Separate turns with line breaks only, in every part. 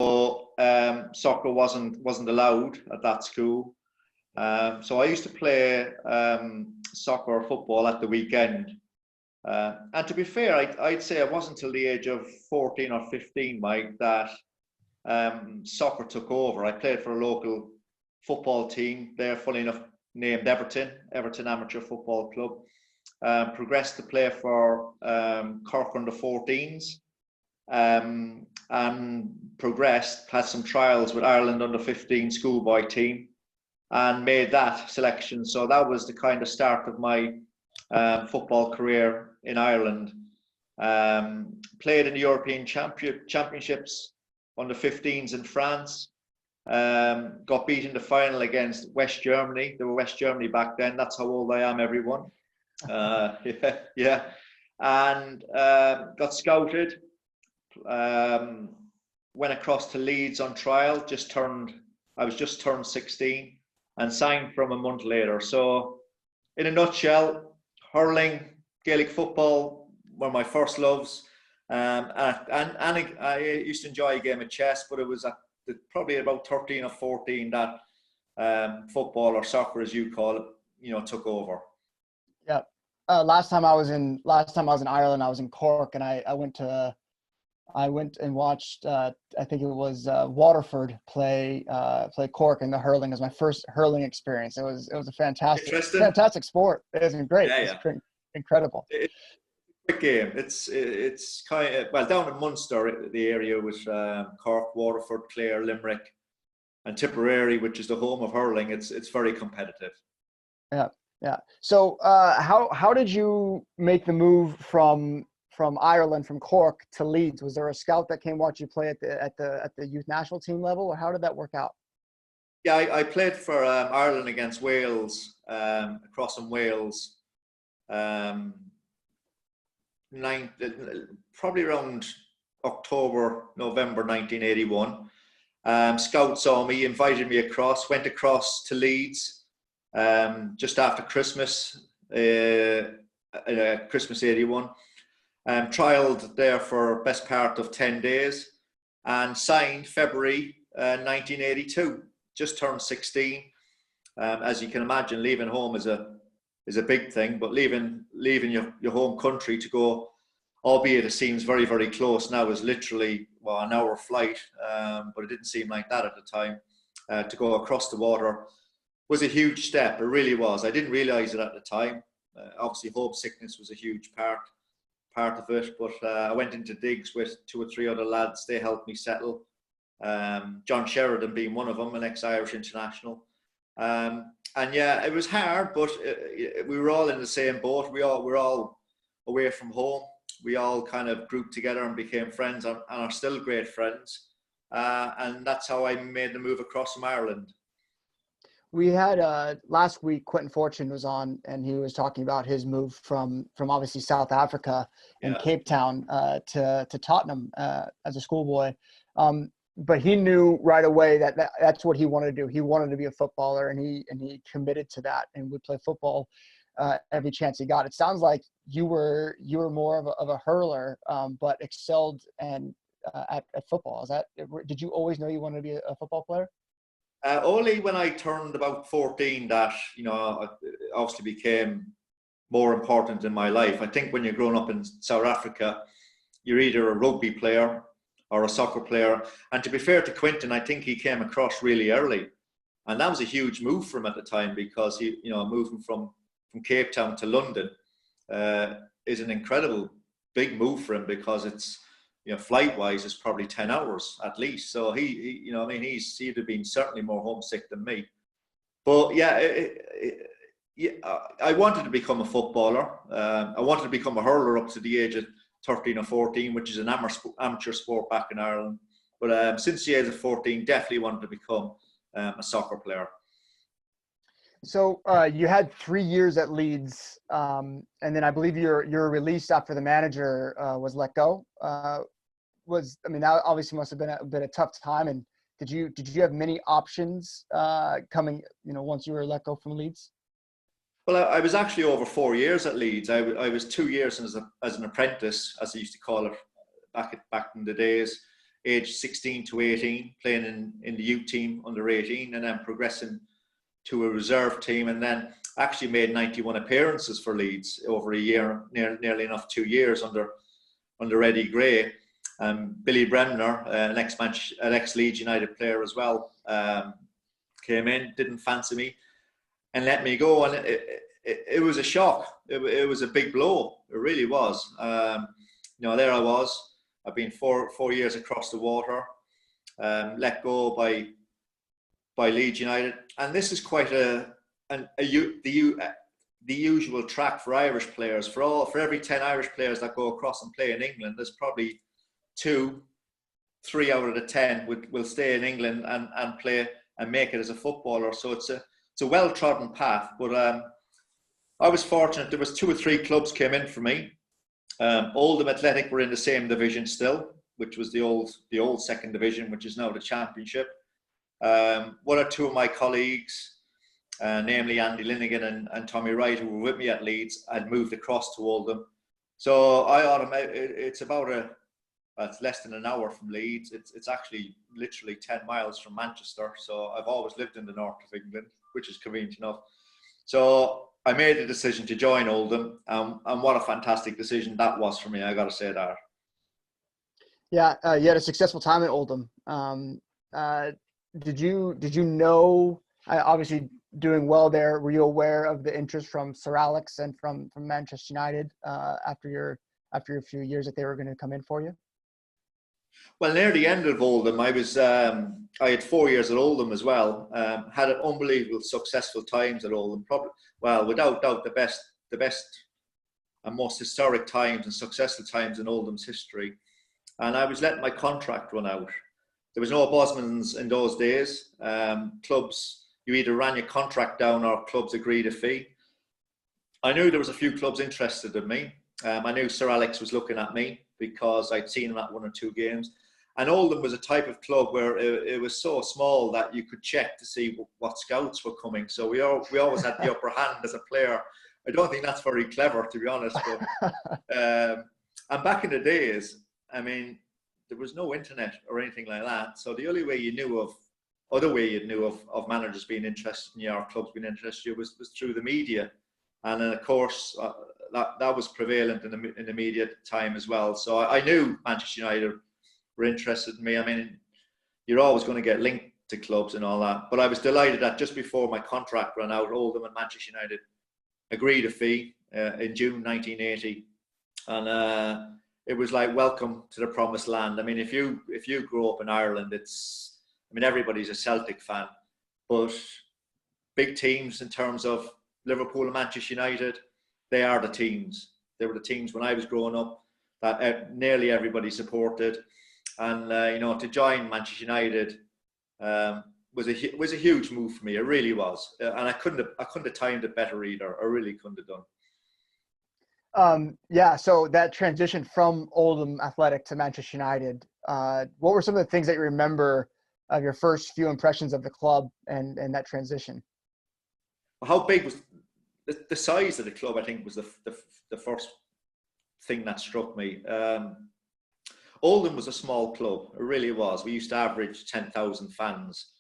Soccer wasn't allowed at that school. So I used to play soccer or football at the weekend. And to be fair, I'd say it wasn't until the age of 14 or 15, Mike, that soccer took over. I played for a local football team there, funny enough, named Everton Amateur Football Club. Progressed to play for Cork under 14s, and had some trials with Ireland under 15 schoolboy team, and made that selection. So that was the kind of start of my football career in Ireland. Played in the European Championships under 15s in France. Got beat in the final against West Germany. They were West Germany back then. That's how old I am, everyone. Yeah. And got scouted. Went across to Leeds on trial. I was just turned 16 and signed from a month later. So, in a nutshell, hurling, Gaelic football were my first loves. And I used to enjoy a game of chess, but it was probably about 13 or 14 that football, or soccer as you call it, took over.
Yeah. Last time I was in Ireland, I was in Cork, and I went and watched I think it was Waterford play Cork in the hurling. As my first hurling experience. It was a fantastic sport. It was great.
Yeah.
It's incredible.
It's a quick game. It's kind of, down in Munster, the area was Cork, Waterford, Clare, Limerick, and Tipperary, which is the home of hurling. It's very competitive.
Yeah. So how did you make the move from Ireland, from Cork to Leeds? Was there a scout that came watch you play at the youth national team level, or how did that work out?
Yeah, I played for Ireland against Wales, across in Wales, probably around November 1981. Scout saw me, invited me across, went across to Leeds just after Christmas, Christmas 81. Trialed there for best part of 10 days and signed February 1982. Just turned 16. As you can imagine, leaving home is a big thing, but leaving your home country to go, albeit it seems very, very close now, is literally an hour flight, but it didn't seem like that at the time. To go across the water was a huge step. It really was. I didn't realize it at the time. Obviously, homesickness was a huge part of it, but I went into digs with 2 or 3 other lads. They helped me settle. John Sheridan being one of them, an ex-Irish international. And yeah, it was hard, but we were all in the same boat. We're all away from home. We all kind of grouped together and became friends, and are still great friends. And that's how I made the move across from Ireland.
We had last week, Quentin Fortune was on, and he was talking about his move from obviously South Africa and Cape Town to Tottenham as a schoolboy. But he knew right away that's what he wanted to do. He wanted to be a footballer, and he committed to that and would play football every chance he got. It sounds like you were more of a hurler, but excelled at football. Did you always know you wanted to be a football player?
Only when I turned about 14 that, obviously became more important in my life. I think when you're growing up in South Africa, you're either a rugby player or a soccer player. And to be fair to Quentin, I think he came across really early. And that was a huge move for him at the time, because he, moving from Cape Town to London is an incredible big move for him, because it's, flight-wise, it's probably 10 hours at least. So he'd have been certainly more homesick than me. But I wanted to become a footballer. I wanted to become a hurler up to the age of 13 or 14, which is an amateur sport back in Ireland. But since the age of 14, definitely wanted to become a soccer player.
So you had 3 years at Leeds, and then I believe your release after the manager was let go. That obviously must have been a tough time. And did you have many options coming, once you were let go from Leeds?
Well, I was actually over 4 years at Leeds. I was 2 years as an apprentice, as they used to call it back in the days, age 16 to 18, playing in the youth team under 18, and then progressing to a reserve team, and then actually made 91 appearances for Leeds over a year, nearly enough 2 years under Eddie Gray. Billy Bremner, an ex-Leeds United player as well, came in, didn't fancy me, and let me go. And it was a shock. It was a big blow. It really was. There I was. I've been four years across the water, let go by Leeds United, and this is quite the usual track for Irish players. For every 10 Irish players that go across and play in England, there's probably 2-3 out of the 10 will stay in England and play and make it as a footballer. So it's a well-trodden path. But I was fortunate. There was 2 or 3 clubs came in for me. Oldham Athletic were in the same division still, which was the old second division, which is now the Championship. 1 or 2 of my colleagues, namely Andy Linnigan and Tommy Wright, who were with me at Leeds, had moved across to Oldham. So it's it's less than an hour from Leeds. It's actually literally 10 miles from Manchester. So I've always lived in the north of England, which is convenient enough. So I made the decision to join Oldham, and what a fantastic decision that was for me. I got to say that.
Yeah, you had a successful time at Oldham. Did you know? Obviously, doing well there. Were you aware of the interest from Sir Alex and from Manchester United after your few years that they were going to come in for you?
Well, near the end of Oldham, I had 4 years at Oldham as well. Had an unbelievable successful times at Oldham. Probably, well, without doubt, the best and most historic times and successful times in Oldham's history. And I was letting my contract run out. There was no Bosmans in those days. Clubs, you either ran your contract down or clubs agreed a fee. I knew there was a few clubs interested in me. I knew Sir Alex was looking at me because I'd seen him at 1 or 2 games. And Oldham was a type of club where it was so small that you could check to see what scouts were coming. So we always had the upper hand as a player. I don't think that's very clever, to be honest. But, and back in the days, I mean, there was no internet or anything like that. So the only way you knew of managers being interested in you or clubs being interested in you was through the media. And then, of course, that was prevalent in the media at the time as well. So I knew Manchester United were interested in me. I mean, you're always going to get linked to clubs and all that. But I was delighted that just before my contract ran out, Oldham and Manchester United agreed a fee in June 1980. And it was like, welcome to the promised land. I mean, if you grow up in Ireland, everybody's a Celtic fan. But big teams in terms of Liverpool and Manchester United, they are the teams. They were the teams when I was growing up that nearly everybody supported. And to join Manchester United was a huge move for me. It really was, and I couldn't have timed it better either. I really couldn't have done.
Yeah. So that transition from Oldham Athletic to Manchester United, what were some of the things that you remember of your first few impressions of the club and that transition?
How big was the size of the club? I think was the first thing that struck me. Oldham was a small club. It really was. We used to average 10,000 fans.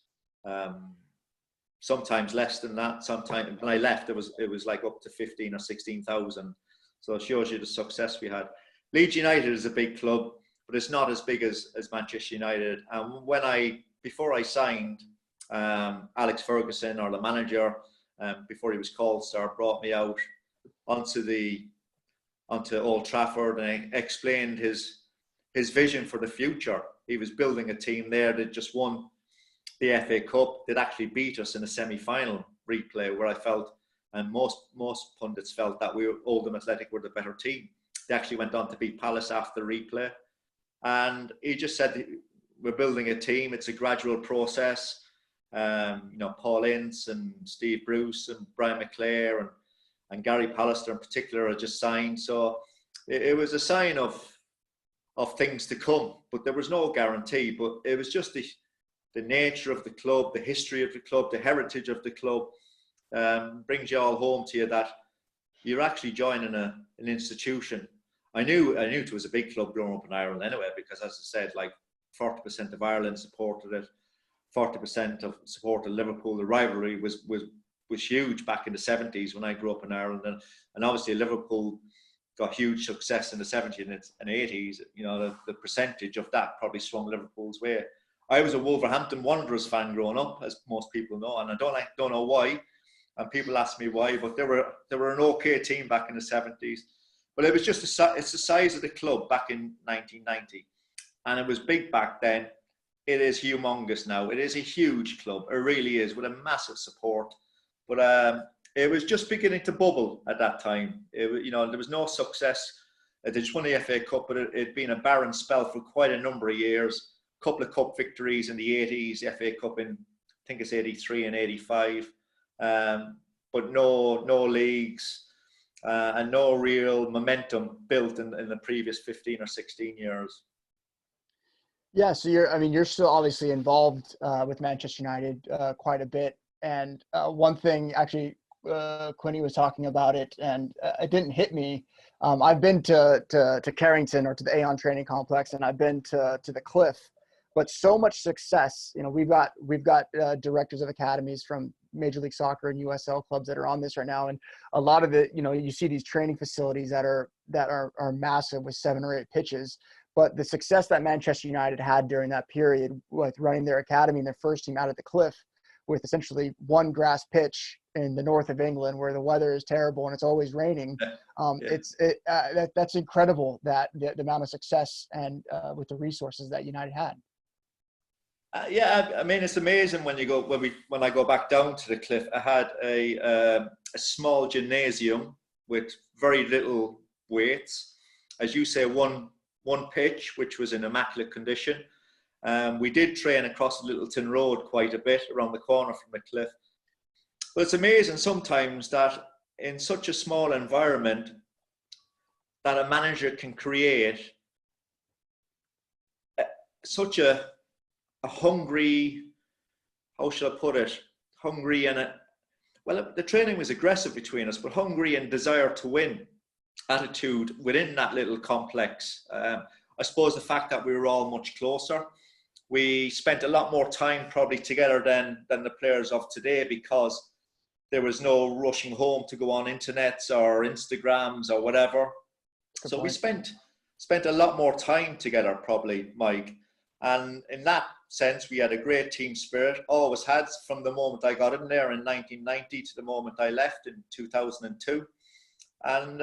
Sometimes less than that. Sometimes when I left, it was like up to 15 or 16,000. So it shows you the success we had. Leeds United is a big club, but it's not as big as Manchester United. And before I signed, Alex Ferguson, or the manager, before he was called sir, brought me out onto Old Trafford and explained his vision for the future. He was building a team there that just won the FA Cup. They'd actually beat us in a semi-final replay, where I felt, and most pundits felt, that Oldham Athletic were the better team. They actually went on to beat Palace after the replay. And he just said, we're building a team. It's a gradual process. Paul Ince and Steve Bruce and Brian McClare and Gary Pallister in particular are just signed. So it was a sign of things to come, but there was no guarantee. But it was just the nature of the club, the history of the club, the heritage of the club brings you all home to you that you're actually joining an institution. I knew it was a big club growing up in Ireland anyway, because as I said, like 40% of Ireland supported it, 40% of supported Liverpool. The rivalry was huge back in the 70s when I grew up in Ireland, and obviously Liverpool got huge success in the 70s and 80s. You know, the percentage of that probably swung Liverpool's way. I was a Wolverhampton Wanderers fan growing up, as most people know, and I don't know why. And people ask me why, but they were an okay team back in the 70s. But it was just it's the size of the club back in 1990, and it was big back then. It is humongous now. It is a huge club. It really is, with a massive support. But it was just beginning to bubble at that time. There was no success. They just won the FA Cup, but it'd been a barren spell for quite a number of years. A couple of cup victories in the 80s, the FA Cup in, I think it's 83 and 85. But no leagues and no real momentum built in the previous 15 or 16 years.
Yeah, so you're still obviously involved with Manchester United quite a bit. And one thing, actually, Quinny was talking about it, and it didn't hit me. I've been to Carrington, or to the Aon Training Complex, and I've been to the Cliff. But so much success. You know, we've got directors of academies from Major League Soccer and USL clubs that are on this right now, and a lot of it, you see these training facilities that are massive with 7 or 8 pitches. But the success that Manchester United had during that period with running their academy and their first team out at the Cliff, with essentially one grass pitch in the north of England where the weather is terrible and it's always raining. That's incredible, that the amount of success and with the resources that United had.
I mean, it's amazing when I go back down to the Cliff. I had a small gymnasium with very little weights, as you say, one pitch, which was in immaculate condition. We did train across Littleton Road quite a bit, around the corner from the Cliff. But it's amazing sometimes that in such a small environment that a manager can create such a hungry, how should I put it, hungry and the training was aggressive between us, but hungry and desire to win attitude within that little complex. I suppose the fact that we were all much closer. We spent a lot more time probably together than the players of today, because there was no rushing home to go on internets or Instagrams or whatever.
Good
so
point.
We spent a lot more time together probably, Mike. And in that sense, we had a great team spirit, always had, from the moment I got in there in 1990 to the moment I left in 2002. And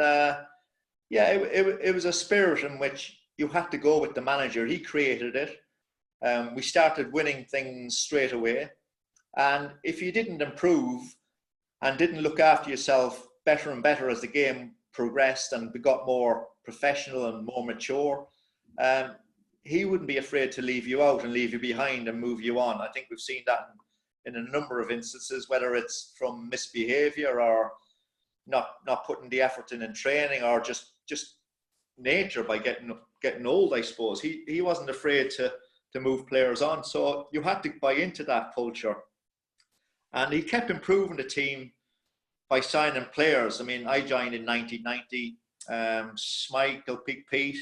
it was a spirit in which you had to go with the manager. He created it. We started winning things straight away. And if you didn't improve and didn't look after yourself better and better as the game progressed and we got more professional and more mature, he wouldn't be afraid to leave you out and leave you behind and move you on. I think we've seen that in a number of instances, whether it's from misbehavior or not putting the effort in training, or just nature by getting old, I suppose. He wasn't afraid to move players on. So you had to buy into that culture. And he kept improving the team by signing players. I mean, I joined in 1990. Schmeichel, Pete,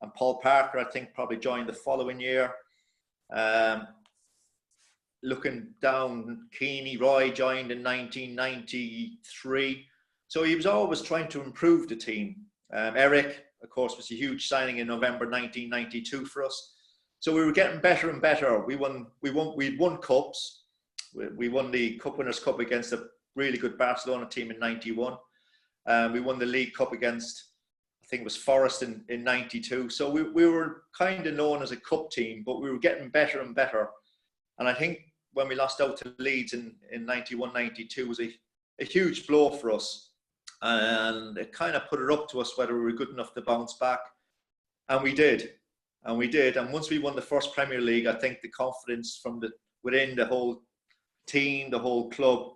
and Paul Parker, I think, probably joined the following year. Looking down, Roy joined in 1993. So he was always trying to improve the team. Eric, of course, was a huge signing in November 1992 for us. So we were getting better and better. We'd won cups. We won the Cup Winners' Cup against a really good Barcelona team in 91. We won the League Cup against, I think it was Forest in 92. So we were kind of known as a cup team, but we were getting better and better. And I think when we lost out to Leeds in 91, 92 was a huge blow for us. And it kind of put it up to us whether we were good enough to bounce back. And we did. And once we won the first Premier League, I think the confidence from within the whole team, the whole club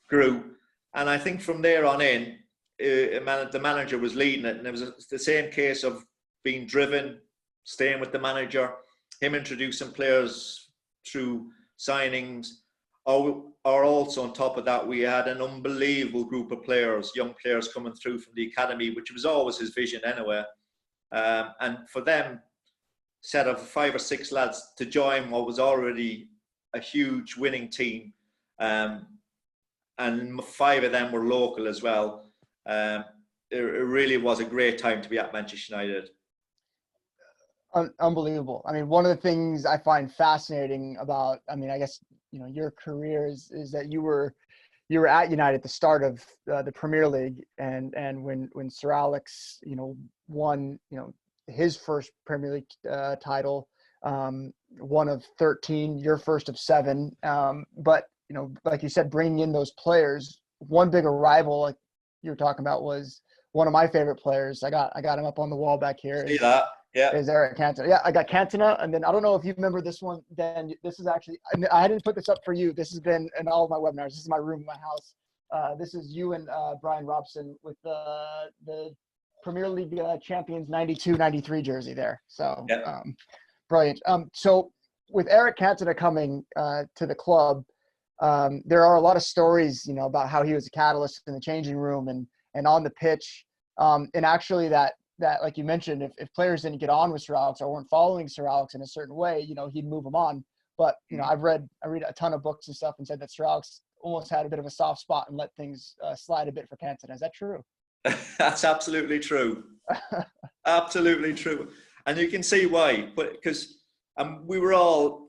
grew. And I think from there on in, the manager was leading it. And it was the same case of being driven, staying with the manager, him introducing players through signings. Or also on top of that, we had an unbelievable group of players, young players coming through from the academy, which was always his vision anyway. And for them set of 5 or 6 lads to join what was already a huge winning team. And 5 of them were local as well. It really was a great time to be at Manchester United.
Unbelievable. I mean, one of the things I find fascinating about, I mean, I guess, your career is that you were at United at the start of the Premier League, and when Sir Alex, won, his first Premier League title, one of 13, your first of 7. But, like you said, bringing in those players, one big arrival, like you were talking about, was one of my favorite players. I got him up on the wall back here.
See that? Yeah.
Is Eric Cantona. Yeah, I got Cantona. And then I don't know if you remember this one, Dan. This is actually, I didn't put this up for you. This has been in all of my webinars. This is my room in my house. This is you and Brian Robson with the Premier League champions 92-93 jersey there. So
yeah.
Brilliant. So with Eric Cantona coming to the club, there are a lot of stories, about how he was a catalyst in the changing room and on the pitch. And actually that, like you mentioned, if players didn't get on with Sir Alex or weren't following Sir Alex in a certain way, he'd move them on. But, I read a ton of books and stuff and said that Sir Alex almost had a bit of a soft spot and let things slide a bit for Cantona. Is that true?
That's absolutely true. Absolutely true. And you can see why, because we were all,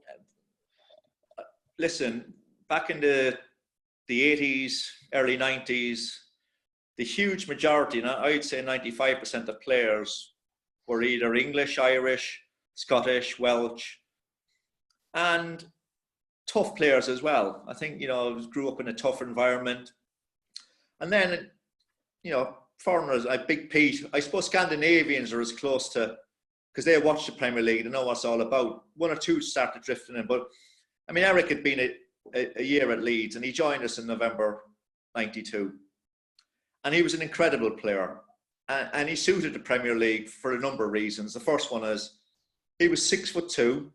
listen, back in the 80s, early 90s, the huge majority, and I'd say 95% of players were either English, Irish, Scottish, Welsh, and tough players as well. I think, grew up in a tough environment. And then, foreigners like Big Pete, I suppose Scandinavians are as close to, because they watch the Premier League, they know what it's all about. 1 or 2 started drifting in. But, I mean, Eric had been a year at Leeds, and he joined us in November 92. And he was an incredible player. And he suited the Premier League for a number of reasons. The first one is he was 6'2".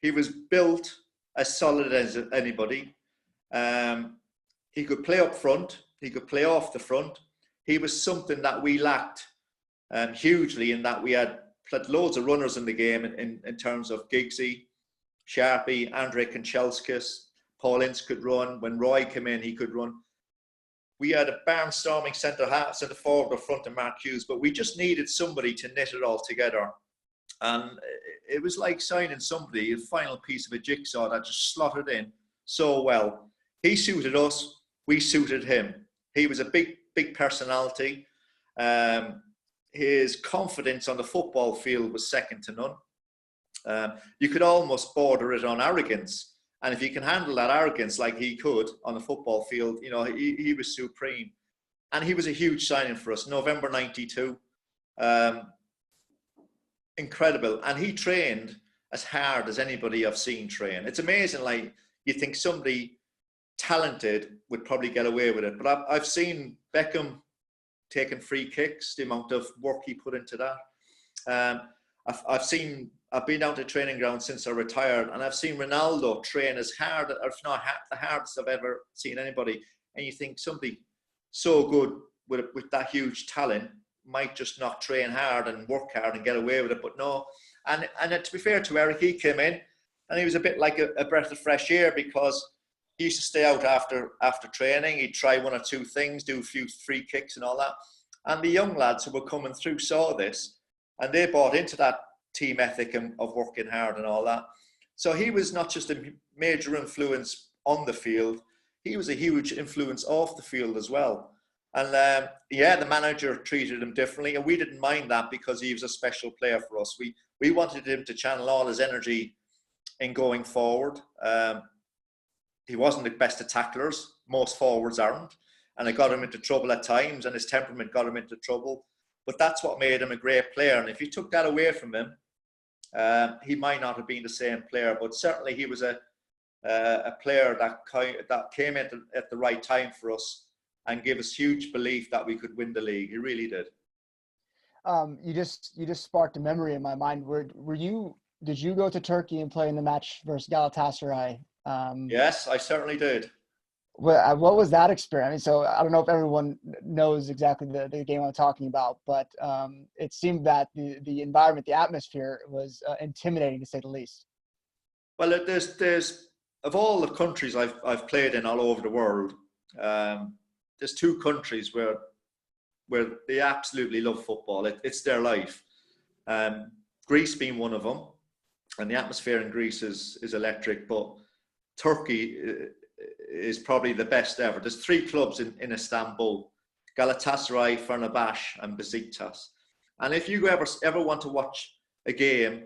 He was built as solid as anybody. He could play up front. He could play off the front. He was something that we lacked hugely, in that we had loads of runners in the game in terms of Giggsy, Sharpie, Andre Kanchelskis, Paul Ince could run. When Roy came in, he could run. We had a barnstorming centre forward up front in Mark Hughes, but we just needed somebody to knit it all together. And it was like signing somebody, a final piece of a jigsaw that just slotted in so well. He suited us, we suited him. He was a big personality. His confidence on the football field was second to none. You could almost border it on arrogance. And if you can handle that arrogance like he could on the football field, he was supreme. And he was a huge signing for us. November 92. Incredible. And he trained as hard as anybody I've seen train. It's amazing. Like, you think somebody talented would probably get away with it. But I've seen Beckham taking free kicks, the amount of work he put into that. I've been down to training ground since I retired, and I've seen Ronaldo train as hard, or if not the hardest I've ever seen anybody. And you think somebody so good with that huge talent might just not train hard and work hard and get away with it, but no. And to be fair to Eric, he came in and he was a bit like a breath of fresh air, because he used to stay out after training. He'd try 1 or 2 things, do a few free kicks and all that. And the young lads who were coming through saw this, and they bought into that team ethic of working hard and all that. So he was not just a major influence on the field, he was a huge influence off the field as well. And the manager treated him differently, and we didn't mind that, because he was a special player for us. We wanted him to channel all his energy in going forward. He wasn't the best of tacklers, most forwards aren't, and it got him into trouble at times, and his temperament got him into trouble. But that's what made him a great player. And if you took that away from him, he might not have been the same player. But certainly he was a player that came in at the right time for us and gave us huge belief that we could win the league. He really did.
You just sparked a memory in my mind. Did you go to Turkey and play in the match versus Galatasaray?
Yes, I certainly did.
What was that experience? So I don't know if everyone knows exactly the game I'm talking about, but it seemed that the environment, the atmosphere was intimidating to say the least.
Well, there's of all the countries I've played in all over the world, there's two countries where they absolutely love football. It's their life. Greece being one of them, and the atmosphere in Greece is electric. But Turkey is probably the best ever. There's three clubs in Istanbul: Galatasaray, Fenerbahce, and Besiktas. And if you ever want to watch a game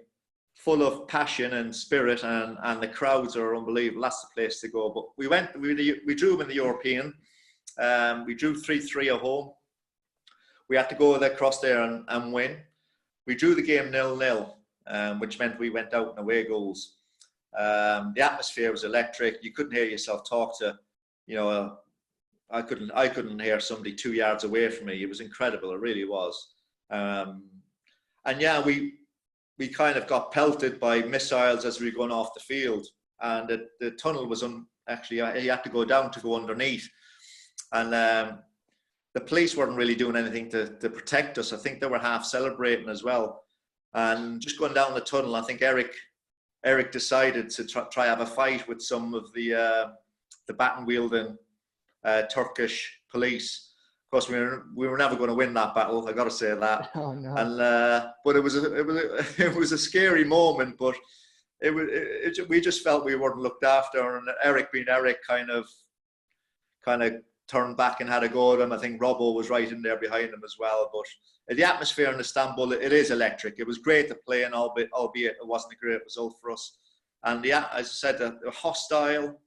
full of passion and spirit, and the crowds are unbelievable, that's the place to go. But we drew them in the European. We drew 3-3 at home. We had to go across there and win. We drew the game 0-0, which meant we went out in away goals. The atmosphere was electric. You couldn't hear yourself talk to, I couldn't hear somebody 2 yards away from me. It was incredible. It really was. And yeah, we kind of got pelted by missiles as we were going off the field, and the tunnel was actually you had to go down to go underneath, and the police weren't really doing anything to protect us. I think they were half celebrating as well, and just going down the tunnel. I think Eric decided to try have a fight with some of the baton wielding Turkish police. Of course, we were never going to win that battle. I got to say that.
Oh no!
And but it was a scary moment. But we just felt we weren't looked after. And Eric, being Eric, kind of turned back and had a go at him. I think Robbo was right in there behind him as well. But the atmosphere in Istanbul, it is electric. It was great to play in, albeit it wasn't a great result for us. And as I said, the hostile.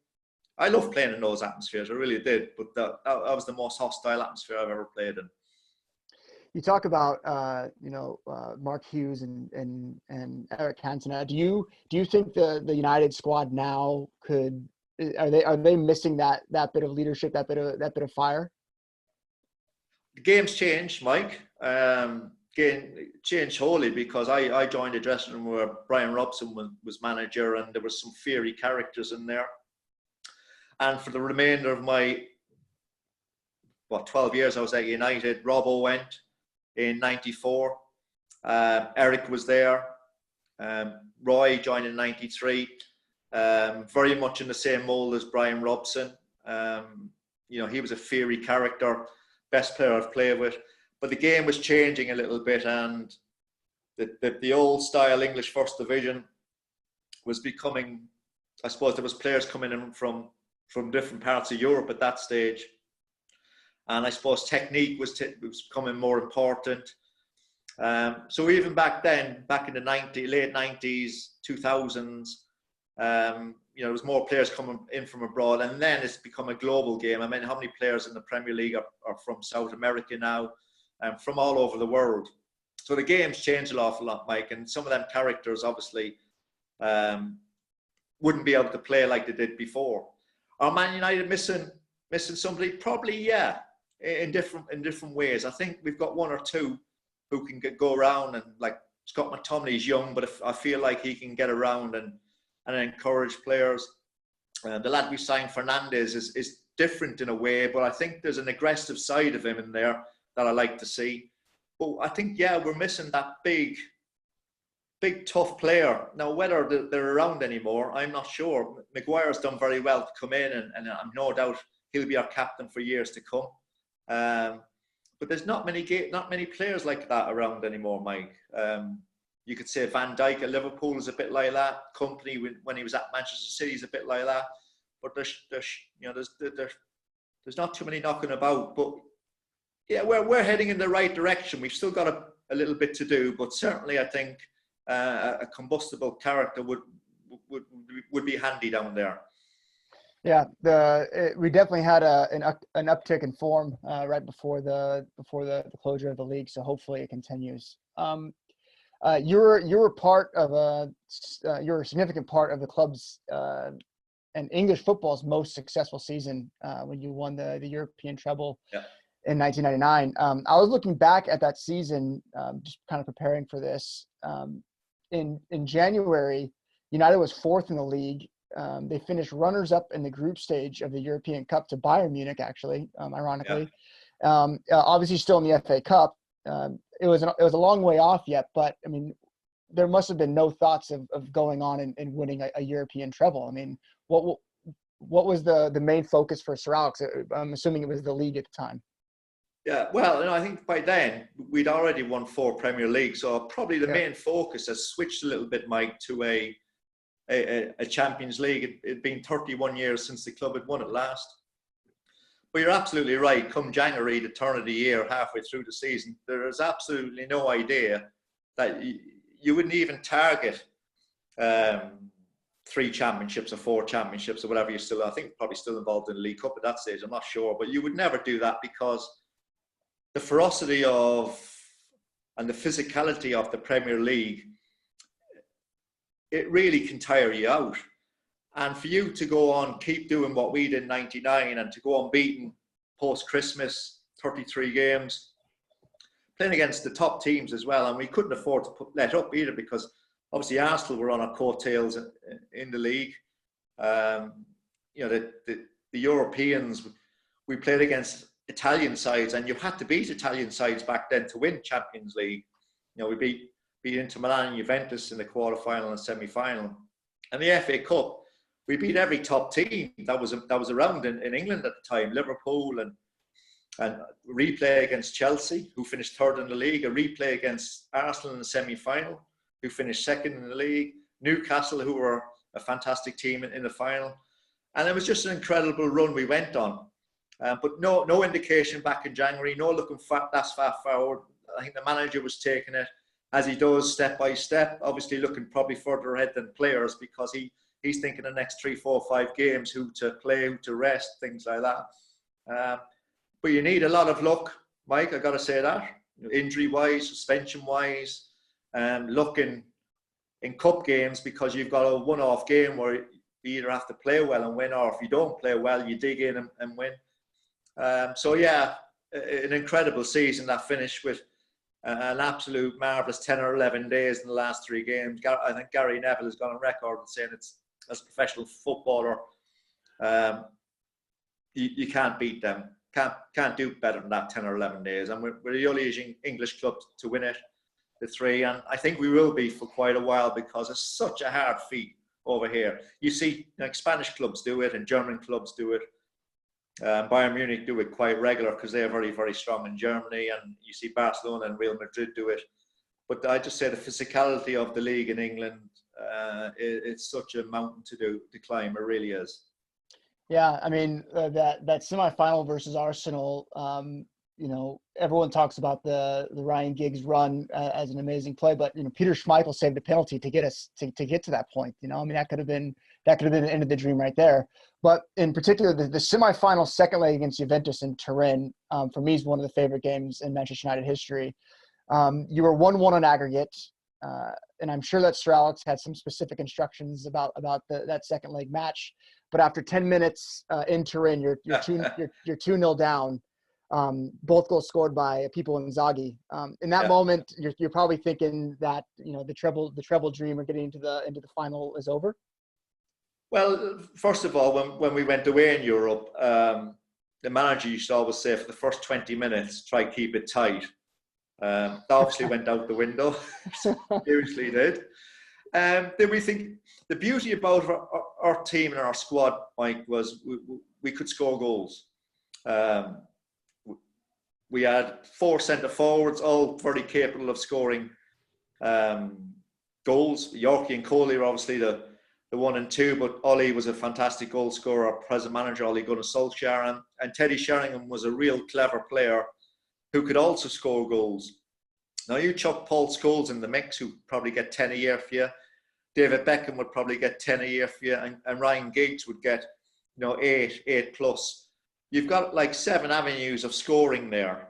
I love playing in those atmospheres. I really did. But that was the most hostile atmosphere I've ever played in.
You talk about Mark Hughes and Eric Cantona. Do you think the United squad now are they missing that bit of leadership, that bit of fire?
The game's changed, Mike. Game changed wholly because I joined a dressing room where Brian Robson was manager, and there was some fiery characters in there. And for the remainder of my 12 years I was at United, Robbo went in '94. Eric was there. Roy joined in '93. Very much in the same mold as Brian Robson. He was a fiery character, best player I've played with. But the game was changing a little bit, and the old style English First Division was becoming. I suppose there was players coming in from different parts of Europe at that stage, and I suppose technique was becoming more important. So even back then, back in the late 90s, 2000s, there was more players coming in from abroad, and then it's become a global game. I mean, how many players in the Premier League are from South America now, and from all over the world? So the game's changed an awful lot, Mike, and some of them characters obviously wouldn't be able to play like they did before. Are Man United missing somebody? Probably, yeah, in different ways. I think we've got one or two who can go around, and like Scott McTominay's young, but I feel like he can get around and encourage players. The lad we signed, Fernandez, is different in a way, but I think there's an aggressive side of him in there that I like to see. But I think, yeah, we're missing that big, tough player. Now, whether they're around anymore, I'm not sure. Maguire's done very well to come in, and I'm no doubt he'll be our captain for years to come. But there's not many players like that around anymore, Mike. You could say Van Dijk at Liverpool is a bit like that. Company when he was at Manchester City is a bit like that. But there's not too many knocking about. But yeah, we're heading in the right direction. We've still got a little bit to do, but certainly I think a combustible character would be handy down there.
Yeah, we definitely had an uptick in form right before the closure of the league, so hopefully it continues. You're a significant part of the club's and English football's most successful season when you won the European treble in 1999. I was looking back at that season, just kind of preparing for this. In January, United was fourth in the league, They finished runners-up in the group stage of the European Cup to Bayern Munich, actually, ironically. Yeah. Obviously, still in the FA Cup. It was a long way off yet, but I mean, there must have been no thoughts of going on and winning a European treble. I mean, what was the main focus for Sir Alex? I'm assuming it was the league at the time.
Yeah, well, I think by then we'd already won 4 Premier Leagues, so probably the main focus has switched a little bit, Mike, to a Champions League. It'd been 31 years since the club had won it last. But you're absolutely right. Come January, the turn of the year, halfway through the season, there is absolutely no idea that you wouldn't even target 3 championships or 4 championships or whatever. I think probably still involved in the League Cup at that stage. I'm not sure, but you would never do that because the ferocity and the physicality of the Premier League, it really can tire you out. And for you to go on, keep doing what we did in '99 and to go unbeaten post-Christmas, 33 games, playing against the top teams as well. And we couldn't afford to let up either because obviously Arsenal were on our coattails in the league. The Europeans, we played against Italian sides, and you had to beat Italian sides back then to win Champions League. We beat Inter Milan and Juventus in the quarterfinal and semi-final. And the FA Cup, we beat every top team that was around in England at the time. Liverpool and replay against Chelsea, who finished 3rd in the league. A replay against Arsenal in the semi-final, who finished 2nd in the league. Newcastle, who were a fantastic team in the final. And it was just an incredible run we went on. But no indication back in January, no looking that far forward. I think the manager was taking it as he does, step by step, obviously looking probably further ahead than players because he's thinking the next 3, 4, 5 games, who to play, who to rest, things like that. But you need a lot of luck, Mike, I got to say that. Injury-wise, suspension-wise, luck in cup games because you've got a one-off game where you either have to play well and win, or if you don't play well, you dig in and win. So yeah, an incredible season that finished with an absolute marvellous 10 or 11 days in the last 3 games. I think Gary Neville has gone on record and saying it's, as a professional footballer, you can't beat them. Can't do better than that 10 or 11 days. And we're the only English club to win it, the 3. And I think we will be for quite a while because it's such a hard feat over here. You see, like Spanish clubs do it and German clubs do it. Bayern Munich do it quite regular because they're very, very strong in Germany, and you see Barcelona and Real Madrid do it. But I just say the physicality of the league in England, it's such a mountain to climb. It really is. Yeah, I mean that semi-final versus Arsenal. Everyone talks about the Ryan Giggs run as an amazing play, but Peter Schmeichel saved a penalty to get us to get to that point. I mean that could have been the end of the dream right there. But in particular, the semi-final second leg against Juventus in Turin, for me, is one of the favorite games in Manchester United history. You were 1-1 on aggregate, and I'm sure that Sir Alex had some specific instructions about that second leg match. But after 10 minutes in Turin, you're 2-0 down. Both goals scored by Pippo Inzaghi. In that moment, you're probably thinking that the treble dream or getting into the final is over. Well, first of all, when we went away in Europe, the manager used to always say, for the first 20 minutes, try keep it tight. That obviously went out the window. Seriously did. Then we think the beauty about our team and our squad, Mike, was we could score goals. We had 4 centre forwards, all very capable of scoring goals. Yorkie and Coley were obviously the 1 and 2, but Ollie was a fantastic goal scorer, present manager Ollie Gunnar Solskjaer, and Teddy Sheringham was a real clever player who could also score goals. Now you chuck Paul Scholes in the mix, who probably get 10 a year for you. David Beckham would probably get 10 a year for you, and Ryan Giggs would get 8 plus. You've got like 7 avenues of scoring there.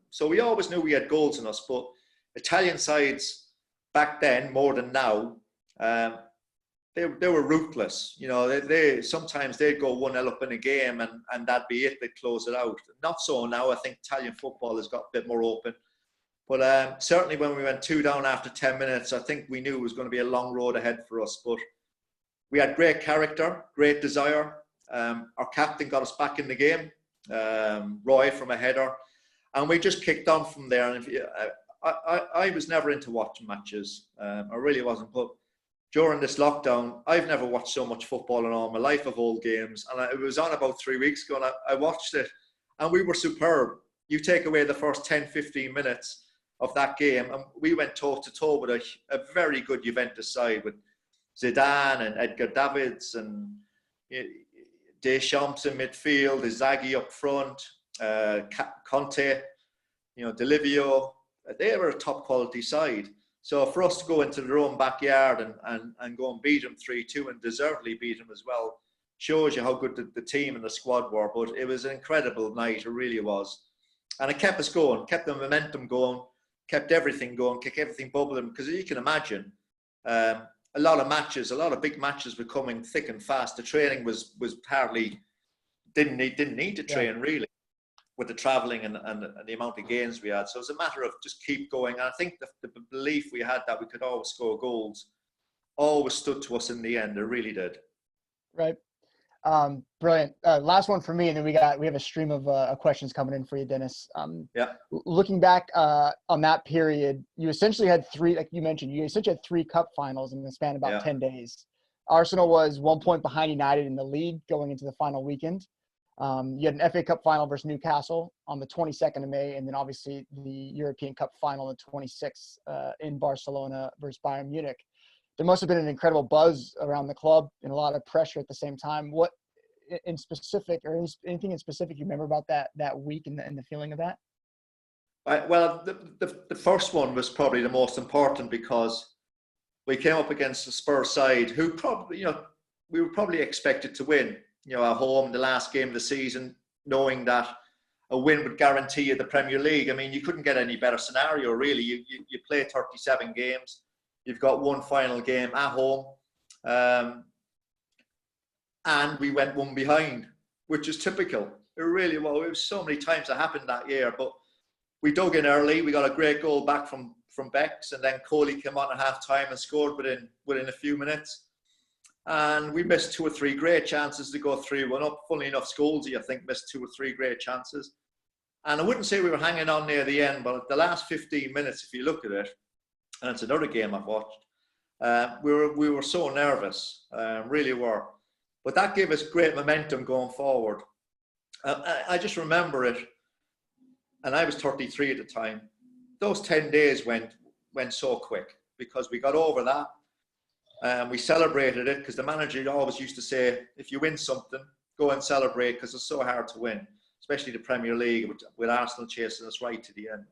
So we always knew we had goals in us, but Italian sides back then, more than now, they were ruthless. They sometimes they'd go 1-0 up in a game and that'd be it. They'd close it out. Not so now. I think Italian football has got a bit more open. But certainly when we went 2 down after 10 minutes, I think we knew it was going to be a long road ahead for us. But we had great character, great desire. Our captain got us back in the game, Roy, from a header, and we just kicked on from there. And I was never into watching matches. I really wasn't. But during this lockdown, I've never watched so much football in all my life, of old games. And it was on about 3 weeks ago, and I watched it, and we were superb. You take away the first 10, 15 minutes of that game, and we went toe-to-toe with a very good Juventus side with Zidane and Edgar Davids and Deschamps in midfield, Inzaghi up front, Conte, Delivio. They were a top quality side. So for us to go into their own backyard and go and beat them 3-2, and deservedly beat them as well, shows you how good the team and the squad were. But it was an incredible night, it really was. And it kept us going, kept the momentum going, kept everything going, kept everything bubbling. Because you can imagine, a lot of big matches were coming thick and fast. The training was hardly, didn't need to train really, with the travelling and the amount of games we had. So it was a matter of just keep going. And I think the belief we had that we could always score goals always stood to us in the end. It really did.
Right. Brilliant. Last one for me, and then we have a stream of questions coming in for you, Denis. Looking back on that period, you essentially had three, like you mentioned, had 3 cup finals in the span of about 10 days. Arsenal was 1 point behind United in the league going into the final weekend. You had an FA Cup final versus Newcastle on the 22nd of May, and then obviously the European Cup final on the 26th in Barcelona versus Bayern Munich. There must have been an incredible buzz around the club and a lot of pressure at the same time. What in specific, or anything in specific you remember about that week and the feeling of that?
Well, the first one was probably the most important, because we came up against the Spurs side who probably, we were probably expected to win, at home, the last game of the season, knowing that a win would guarantee you the Premier League. I mean, you couldn't get any better scenario, really. You play 37 games. You've got one final game at home. And we went one behind, which is typical. It really was. It was so many times that happened that year. But we dug in early. We got a great goal back from Bex, and then Coley came on at half-time and scored within a few minutes. And we missed 2 or 3 great chances to go 3-1 up. Funnily enough, Scholesy, I think, missed 2 or 3 great chances. And I wouldn't say we were hanging on near the end, but at the last 15 minutes, if you look at it, and it's another game I've watched, we were so nervous, really were. But that gave us great momentum going forward. I just remember it, and I was 33 at the time. Those 10 days went so quick, because we got over that. We celebrated it, because the manager always used to say, if you win something, go and celebrate, because it's so hard to win, especially the Premier League, with Arsenal chasing us right to the end.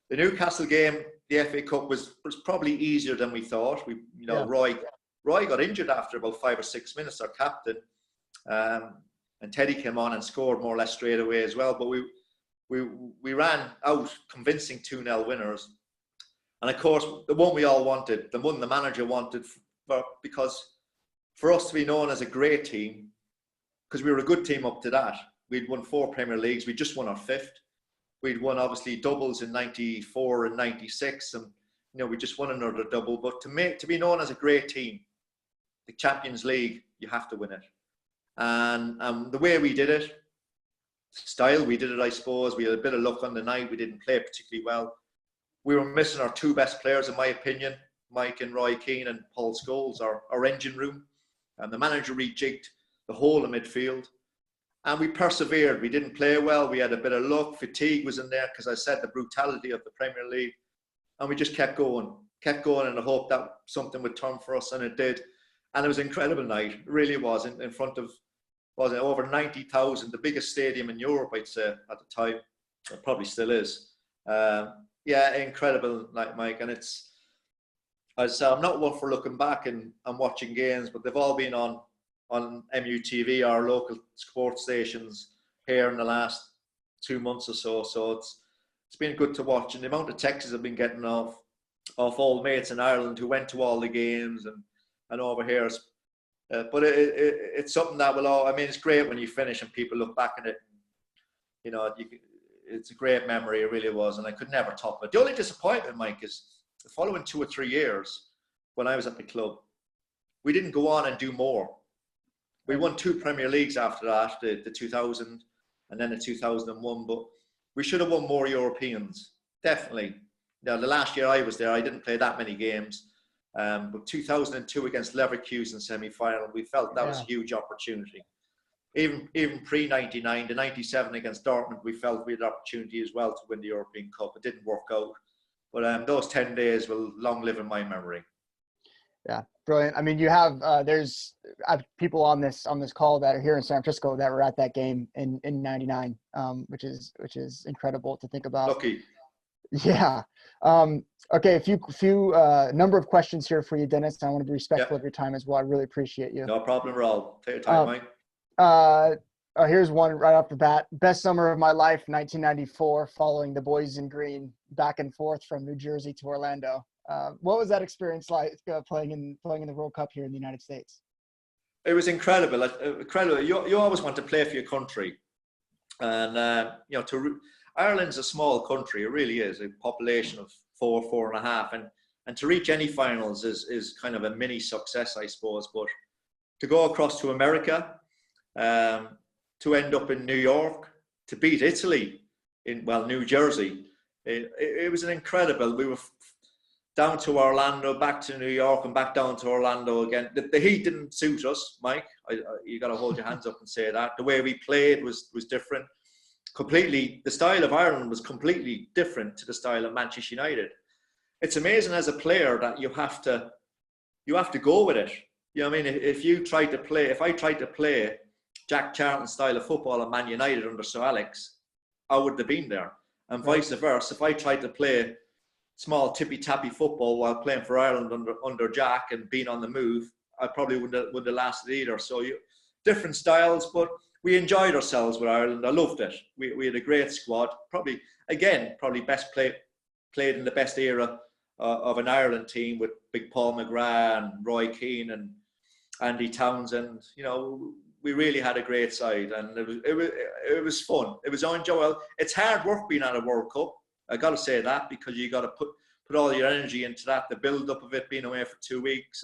The Newcastle game, the FA Cup, was probably easier than we thought. Roy got injured after about 5 or 6 minutes, our captain, and Teddy came on and scored more or less straight away as well. But we ran out convincing 2-0 winners, and of course the one we all wanted, the one the manager wanted, because for us to be known as a great team, because we were a good team up to that. We'd won 4 Premier Leagues. We just won our 5th. We'd won obviously doubles in 94 and 96, and we just won another double. But to be known as a great team, the Champions League, you have to win it. And the way we did it, style we did it, I suppose. We had a bit of luck on the night. We didn't play particularly well. We were missing our 2 best players, in my opinion, Mike and Roy Keane and Paul Scholes, our engine room. And the manager rejigged the whole of midfield. And we persevered. We didn't play well. We had a bit of luck. Fatigue was in there, because I said the brutality of the Premier League. And we just kept going in the hope that something would turn for us, and it did. And it was an incredible night. It really was, in front of, was it over 90,000, the biggest stadium in Europe, I'd say, at the time. It probably still is. Incredible night, Mike. And I'm not one for looking back and watching games, but they've all been on MUTV, our local sports stations, here in the last 2 months or so. So it's been good to watch, and the amount of texts I've been getting off old mates in Ireland who went to all the games and over here. But it's something that it's great when you finish and people look back at it. It's a great memory. It really was, and I could never top it. The only disappointment, Mike, is the following 2 or 3 years when I was at the club, we didn't go on and do more. We won 2 Premier Leagues after that, the 2000 and then the 2001, but we should have won more Europeans, definitely. Now, the last year I was there, I didn't play that many games, but 2002 against Leverkusen semi-final, we felt that was a huge opportunity. Even pre-99, the 97 against Dortmund, we felt we had the opportunity as well to win the European Cup. It didn't work out, but those 10 days will long live in my memory.
Yeah, brilliant. I mean, you have there's people on this call that are here in San Francisco that were at that game in '99, which is incredible to think about.
Lucky.
Yeah. Okay. A few number of questions here for you, Dennis. I want to be respectful of your time as well. I really appreciate you.
No problem, Rob. Take your time, Mike.
Here's one right off the bat. Best summer of my life, 1994, following the boys in green back and forth from New Jersey to Orlando. What was that experience like playing in the World Cup here in the United States?
It was incredible. Incredible. You always want to play for your country, and Ireland's a small country. It really is a population of 4.5, and to reach any finals is kind of a mini success, I suppose. But to go across to America, to end up in New York, to beat Italy in New Jersey, it was an incredible. We were down to Orlando, back to New York, and back down to Orlando again. The heat didn't suit us, Mike. You got to hold your hands up and say that. The way we played was different. Completely, the style of Ireland was completely different to the style of Manchester United. It's amazing as a player that you have to go with it. You know what I mean? If I tried to play Jack Charlton's style of football at Man United under Sir Alex, I wouldn't have been there. And vice versa, if I tried to play small tippy-tappy football while playing for Ireland under Jack and being on the move, I probably wouldn't have lasted either. So different styles, but we enjoyed ourselves with Ireland. I loved it. We had a great squad. Probably best played in the best era of an Ireland team with Big Paul McGrath and Roy Keane and Andy Townsend. You know, we really had a great side, and it was fun. It was enjoyable. It's hard work being at a World Cup. I got to say that, because you got to put all your energy into that, the build up of it, being away for 2 weeks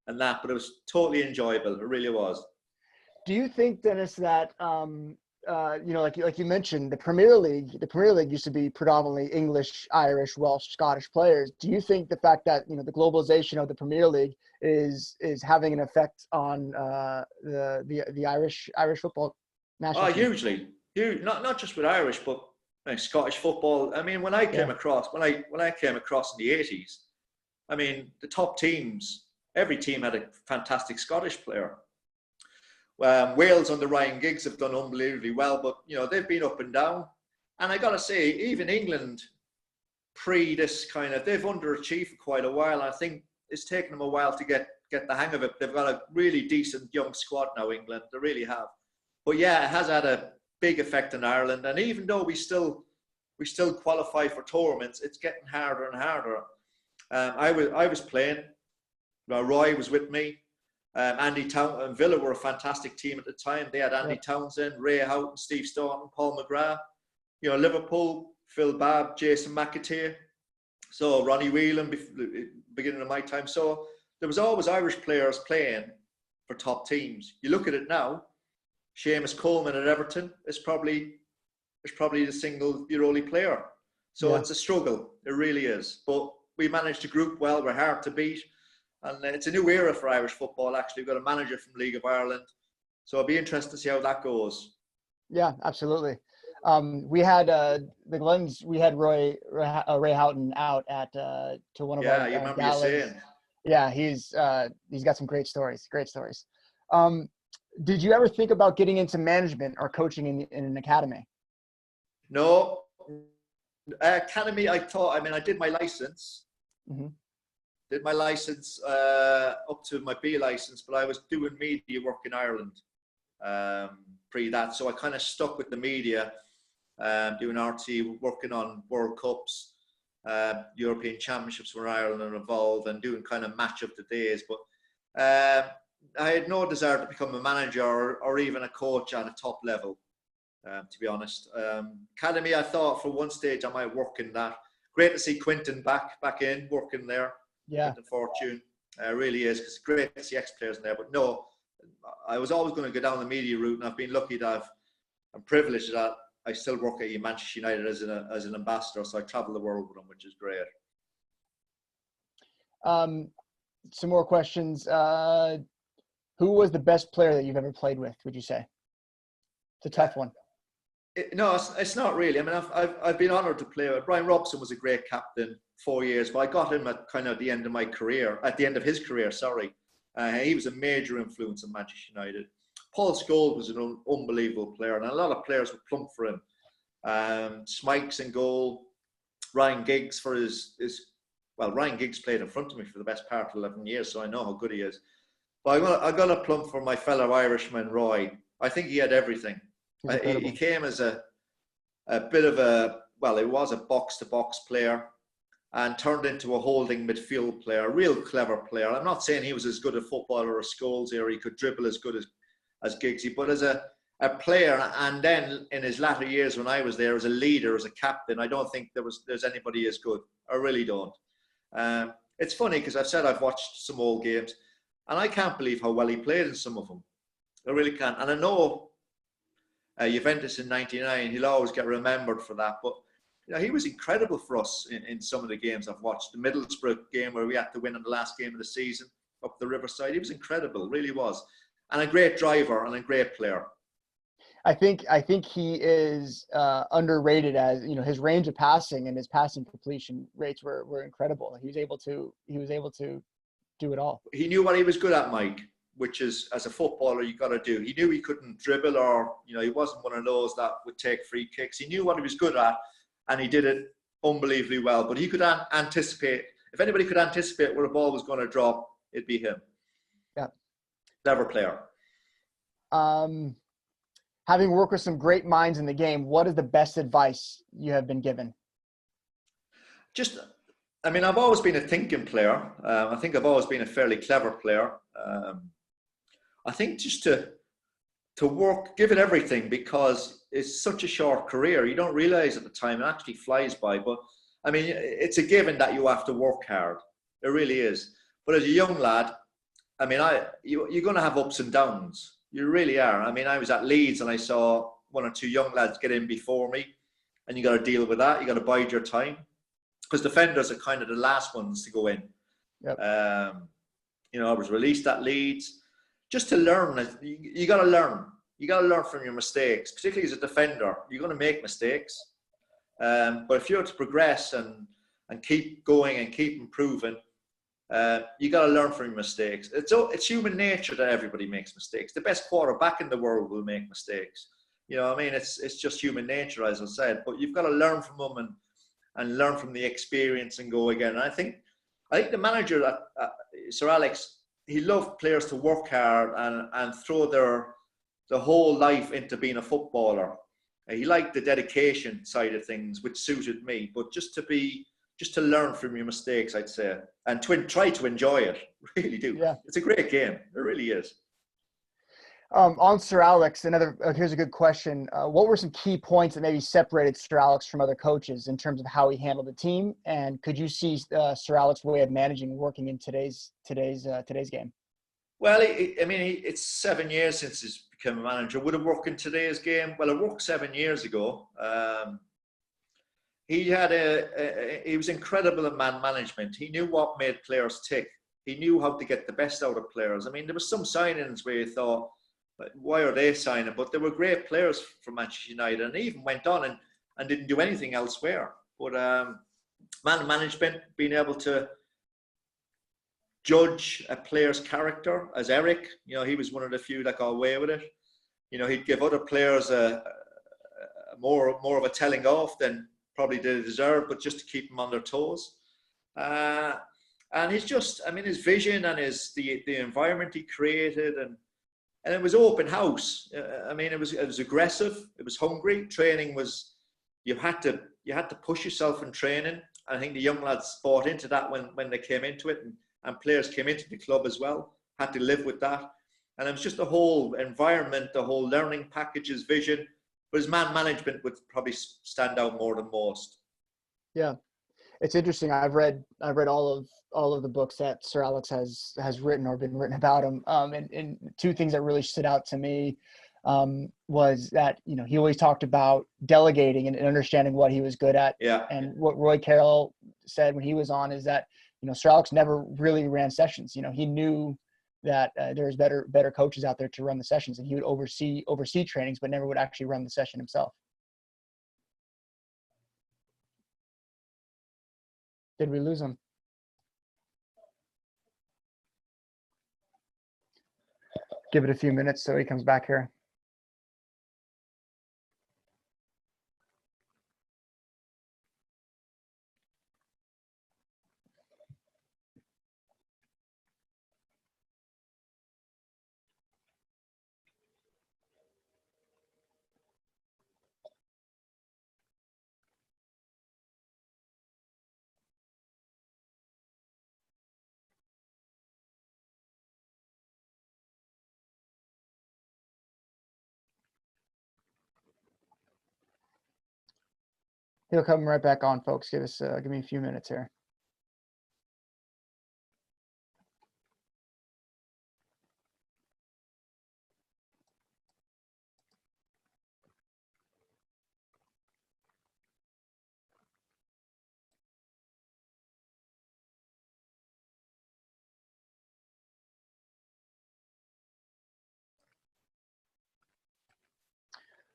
and that. But it was totally enjoyable. It really was.
Do you think, Dennis, that like you mentioned, the Premier League used to be predominantly English, Irish, Welsh, Scottish players. Do you think the fact that the globalization of the Premier League is having an effect on the Irish football national team?
Hugely, huge. Not just with Irish, but Scottish football. I mean, when I came across in the 80s, I mean, the top teams, every team had a fantastic Scottish player. Wales under Ryan Giggs have done unbelievably well, but they've been up and down. And I got to say, even England, pre this kind of, they've underachieved for quite a while. I think it's taken them a while to get the hang of it. They've got a really decent young squad now, England. They really have. But yeah, it has had a big effect on Ireland. And even though we still qualify for tournaments, it's getting harder and harder. I was playing. Roy was with me. Andy Townsend and Villa were a fantastic team at the time. They had Andy Townsend, Ray Houghton, Steve Staunton, Paul McGrath. Liverpool, Phil Babb, Jason McAteer. So Ronnie Whelan, beginning of my time. So there was always Irish players playing for top teams. You look at it now, Seamus Coleman at Everton is probably the single year only player. So it's a struggle. It really is. But we managed to group well. We're hard to beat. And it's a new era for Irish football, actually. We've got a manager from League of Ireland. So I'll be interested to see how that goes. Yeah,
absolutely. We had the Glens, we had Ray Houghton out at to one of our
you remember you saying.
Yeah, he's got some great stories. Did you ever think about getting into management or coaching in an academy?
No. Academy, I did my license. Mm-hmm. Did my license up to my B license, but I was doing media work in Ireland pre that. So I kind of stuck with the media, doing RT, working on World Cups, European Championships where Ireland are involved, and doing kind of match of the days. But I had no desire to become a manager or even a coach at a top level, to be honest. Academy, I thought for one stage I might work in that. Great to see Quinton back in, working there. Yeah. Quinton Fortune. It really is, because it's great to see ex-players in there. But no, I was always going to go down the media route, and I've been lucky that I'm privileged that I still work at Manchester United as an ambassador, so I travel the world with them, which is great.
Some more questions. Who was the best player that you've ever played with, would you say? It's a tough one.
No, it's not really. I mean, I've been honoured to play with Brian Robson. Was a great captain, 4 years, but I got him at kind of the end of my career, at the end of his career, sorry. He was a major influence on Manchester United. Paul Scholes was an unbelievable player, and a lot of players would plump for him. Smikes in goal, Ryan Giggs for well, Ryan Giggs played in front of me for the best part of 11 years, so I know how good he is. But I got a plump for my fellow Irishman, Roy. I think he had everything. He came as a bit of he was a box-to-box player and turned into a holding midfield player, a real clever player. I'm not saying he was as good a footballer as Scholes or he could dribble as good as Giggsy, but as a player, and then in his latter years when I was there as a leader, as a captain, I don't think there's anybody as good. I really don't. It's funny because I've watched some old games, and I can't believe how well he played in some of them. I really can't. And I know Juventus in '99, he'll always get remembered for that. But he was incredible for us in some of the games I've watched. The Middlesbrough game where we had to win in the last game of the season up the Riverside. He was incredible, really was. And a great driver and a great player.
I think he is underrated, as his range of passing and his passing completion rates were incredible. He was able to do it all. He
knew what he was good at, Mike, which is, as a footballer, you got to do. He knew he couldn't dribble, or he wasn't one of those that would take free kicks. He knew what he was good at, and he did it unbelievably well. But he could anticipate. If anybody could anticipate where the ball was going to drop, it'd be him.
Yeah,
clever player.
Having worked with some great minds in the game, what is the best advice you have been given?
I've always been a thinking player. I think I've always been a fairly clever player. I think just to work, give it everything, because it's such a short career. You don't realize at the time, it actually flies by. But it's a given that you have to work hard. It really is. But as a young lad, you're going to have ups and downs. You really are. I was at Leeds and I saw one or two young lads get in before me, and you got to deal with that. You got to bide your time, because defenders are kind of the last ones to go in.
Yep.
I was released at Leeds just to learn. You got to learn. You got to learn from your mistakes, particularly as a defender. You're going to make mistakes, but if you're to progress and keep going and keep improving, you got to learn from your mistakes. It's human nature that everybody makes mistakes. The best quarterback in the world will make mistakes. It's just human nature, as I said. But you've got to learn from them and learn from the experience and go again. And I think the manager, Sir Alex, he loved players to work hard and throw their whole life into being a footballer. He liked the dedication side of things, which suited me. But just to learn from your mistakes, I'd say, and try to enjoy it. Really do.
Yeah.
It's a great game. It really is.
On Sir Alex, here's a good question. What were some key points that maybe separated Sir Alex from other coaches in terms of how he handled the team? And could you see Sir Alex's way of managing working in today's game? Well,
it's 7 years since he's become a manager. Would it work in today's game? Well, it worked 7 years ago. He was incredible at man management. He knew what made players tick. He knew how to get the best out of players. There was some signings where you thought, why are they signing? But they were great players from Manchester United, and he even went on and didn't do anything elsewhere. But man management, being able to judge a player's character, as Eric, he was one of the few that got away with it. He'd give other players a more of a telling off than probably they deserve, but just to keep them on their toes. And he's just, his vision and the environment he created, and it was open house. It was aggressive. It was hungry. Training was, you had to push yourself in training. I think the young lads bought into that when they came into it, and players came into the club as well, had to live with that. And it was just the whole environment, the whole learning packages, vision. But his man management would probably stand out more than most.
Yeah. It's interesting. I've read all of the books that Sir Alex has written or been written about him. And two things that really stood out to me was that, you know, he always talked about delegating and understanding what he was good at.
Yeah.
And what Roy Carroll said when he was on is that, you know, Sir Alex never really ran sessions. You know, he knew that there was better coaches out there to run the sessions, and he would oversee trainings, but never would actually run the session himself. Did we lose him? Give it a few minutes so he comes back here. He'll come right back on, folks. Give me a few minutes here.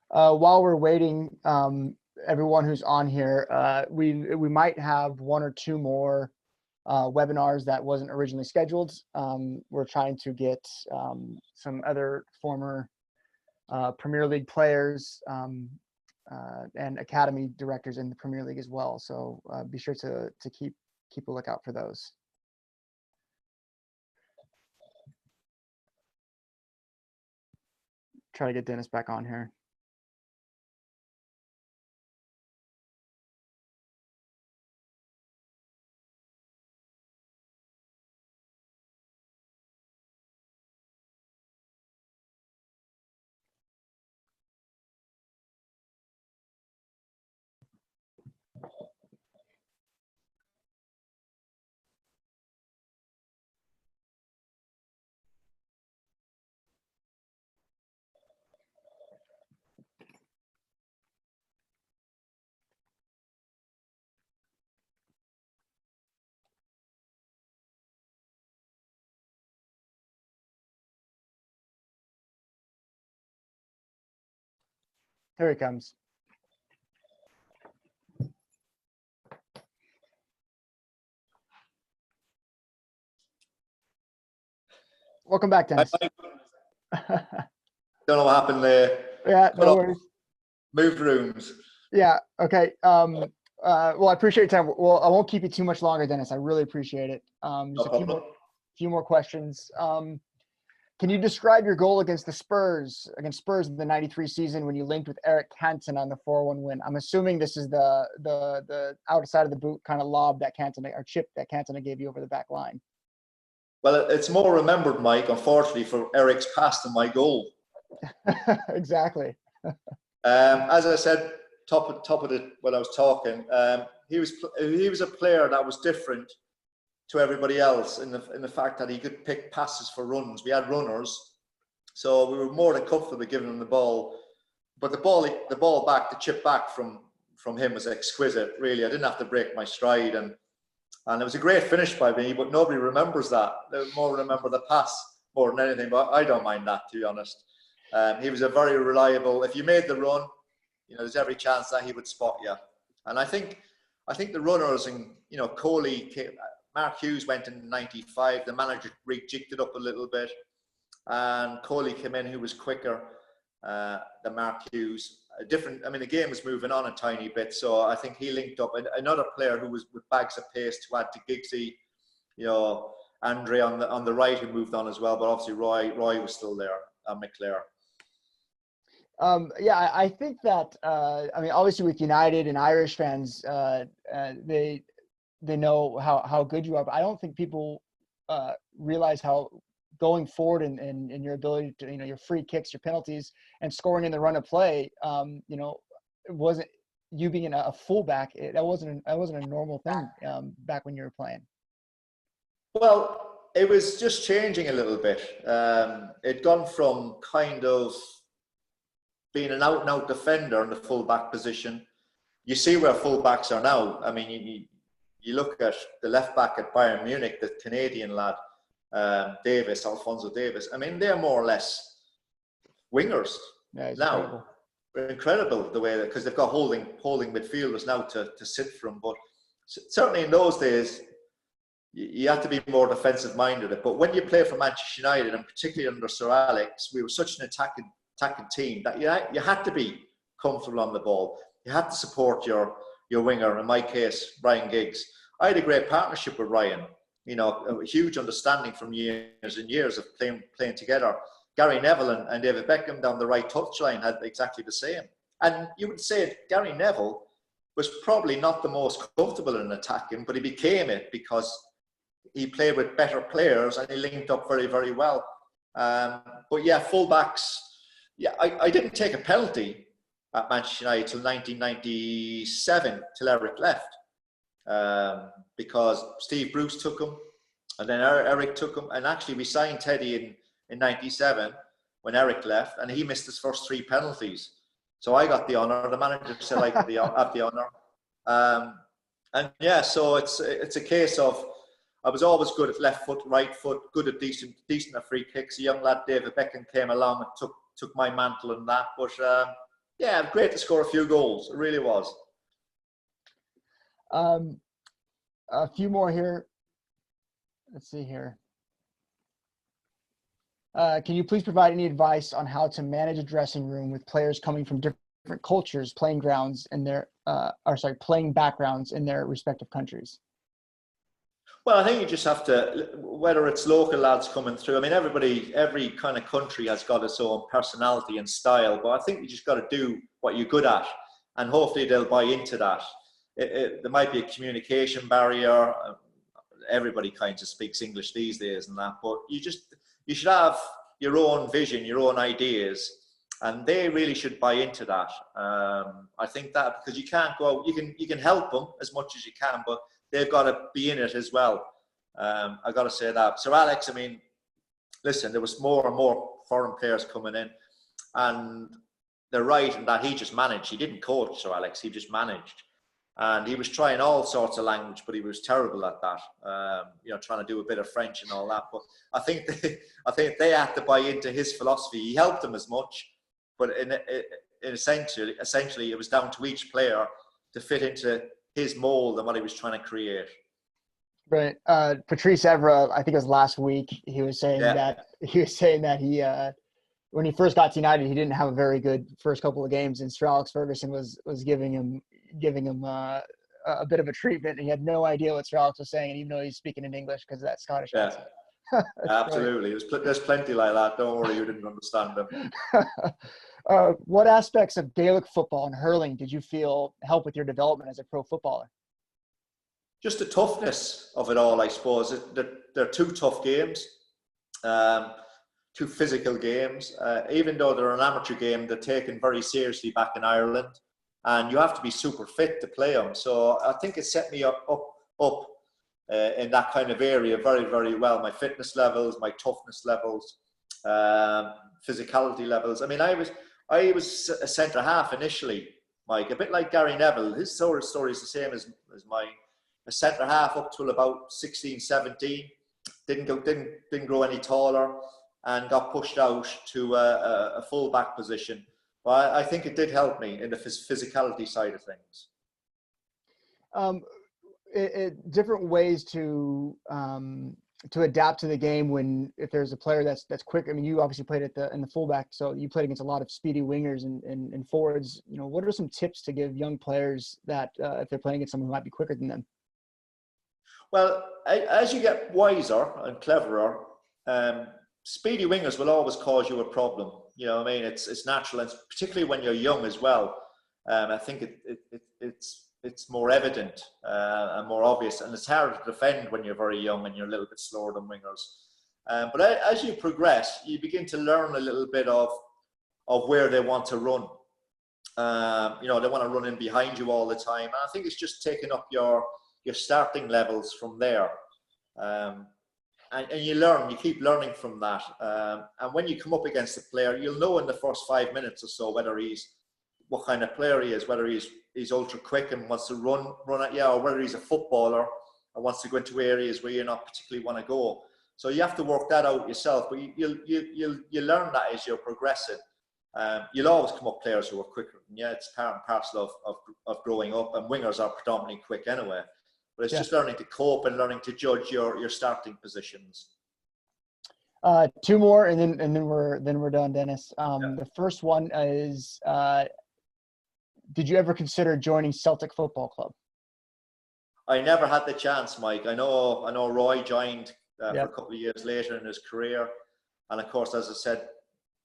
While we're waiting, everyone who's on here, we might have one or two more webinars that wasn't originally scheduled. We're trying to get some other former Premier League players and academy directors in the Premier League as well. So be sure to keep a lookout for those. Try to get Dennis back on here. Here he comes. Welcome back, Dennis.
Don't know what happened there.
Yeah, no worries.
Moved rooms.
Yeah. Okay. Well, I appreciate your time. Well, I won't keep you too much longer, Dennis. I really appreciate it. Just a few more questions. Can you describe your goal against Spurs in the '93 season when you linked with Eric Cantona on the 4-1 win? I'm assuming this is the outside of the boot kind of lob that Cantona, or chip that Cantona gave you over the back line.
Well, it's more remembered, Mike, unfortunately, for Eric's pass than my goal.
Exactly.
As I said, top of it when I was talking, he was a player that was different to everybody else in the fact that he could pick passes for runs. We had runners, so we were more than comfortable giving him the ball. But the ball back, the chip back from him was exquisite. Really, I didn't have to break my stride, and it was a great finish by me. But nobody remembers that. They more remember the pass more than anything. But I don't mind that, to be honest. He was a very reliable. If you made the run, you know, there's every chance that he would spot you. And I think the runners, and you know, Coley came. Mark Hughes went in '95. The manager rejigged it up a little bit, and Coley came in, who was quicker than Mark Hughes. I mean, the game was moving on a tiny bit, so I think he linked up another player who was with bags of pace to add to Giggsy. You know, Andre on the right, who moved on as well, but obviously Roy was still there, McClare.
Yeah, I think that I mean, obviously with United and Irish fans, they know how good you are, but I don't think people realize how going forward in your ability to, you know, your free kicks, your penalties, and scoring in the run of play, you know, it you being a fullback, that wasn't a normal thing back when you were playing.
Well, it was just changing a little bit. It'd gone from kind of being an out-and-out defender in the fullback position. You see where fullbacks are now. I mean, you look at the left back at Bayern Munich, the Canadian lad, Alfonso Davis. I mean, they're more or less wingers now.
Incredible.
Incredible the way that, because they've got holding midfielders now to sit for them. But certainly in those days, you had to be more defensive minded. But when you play for Manchester United, and particularly under Sir Alex, we were such an attacking team that you had to be comfortable on the ball. You had to support your winger. In my case, Ryan Giggs. I had a great partnership with Ryan. You know, a huge understanding from years and years of playing together. Gary Neville and David Beckham down the right touchline had exactly the same. And you would say Gary Neville was probably not the most comfortable in attacking, but he became it because he played with better players and he linked up very, very well. But yeah, fullbacks. Yeah, I didn't take a penalty at Manchester United till 1997, till Eric left, because Steve Bruce took him, and then Eric took him, and actually we signed Teddy in 97 when Eric left, and he missed his first 3 penalties. So I got the honour. The manager said I could have the honour. And yeah, so it's a case of, I was always good at left foot, right foot, good at decent at free kicks. A young lad, David Beckham, came along and took my mantle in that. But yeah, great to score a few goals. It really was.
A few more here. Let's see here. Can you please provide any advice on how to manage a dressing room with players coming from different cultures, playing backgrounds in their respective countries?
Well, I think you just have to, whether it's local lads coming through. I mean, every kind of country has got its own personality and style, but I think you just got to do what you're good at, and hopefully they'll buy into that. There might be a communication barrier. Everybody kind of speaks English these days and that, but you should have your own vision, your own ideas, and they really should buy into that. I think that, because you can't go out, you can help them as much as you can, but they've got to be in it as well. I got to say that. Sir Alex, I mean, listen, there was more and more foreign players coming in, and they're right in that he just managed. He didn't coach, Sir Alex, he just managed. And he was trying all sorts of language, but he was terrible at that. Trying to do a bit of French and all that. But I think they had to buy into his philosophy. He helped them as much, but essentially, it was down to each player to fit into his mold and what he was trying to create.
Right. Patrice Evra, I think it was last week, he was saying that he when he first got to United, he didn't have a very good first couple of games, and Sir Alex Ferguson was giving him a bit of a treatment, and he had no idea what Sir Alex was saying, and even though he's speaking in English because of that Scottish accent.
Absolutely. There's plenty like that. Don't worry, you didn't understand them.
What aspects of Gaelic football and hurling did you feel help with your development as a pro footballer?
Just the toughness of it all, I suppose. They're 2 tough games, 2 physical games. Even though they're an amateur game, they're taken very seriously back in Ireland, and you have to be super fit to play them. So I think it set me up in that kind of area very, very well. My fitness levels, my toughness levels, physicality levels. I mean, I was a centre half initially, Mike, a bit like Gary Neville. His story is the same as mine. A centre half up till about 16, 17. Didn't grow any taller, and got pushed out to a full back position. But I think it did help me in the physicality side of things.
Different ways to adapt to the game if there's a player that's quick. I mean, you obviously played in the fullback, so you played against a lot of speedy wingers and forwards. You know, what are some tips to give young players that if they're playing against someone who might be quicker than them?
Well, as you get wiser and cleverer, speedy wingers will always cause you a problem. You know what I mean? It's natural, and particularly when you're young as well. I think it's more evident and more obvious, and it's harder to defend when you're very young and you're a little bit slower than wingers. But as you progress, you begin to learn a little bit of where they want to run. You know, they want to run in behind you all the time. And I think it's just taking up your starting levels from there. And you keep learning from that. And when you come up against a player, you'll know in the first 5 minutes or so whether what kind of player he is, whether he's ultra quick and wants to run at you, or whether he's a footballer and wants to go into areas where you not particularly want to go. So you have to work that out yourself, but you learn that as you're progressing. You'll always come up players who are quicker than you. It's part and parcel of growing up, and wingers are predominantly quick anyway. But it's just learning to cope and learning to judge your starting positions.
Two more, and then we're done, Dennis. The first one is, did you ever consider joining Celtic Football Club?
I never had the chance, Mike. I know Roy joined for a couple of years later in his career, and of course, as I said,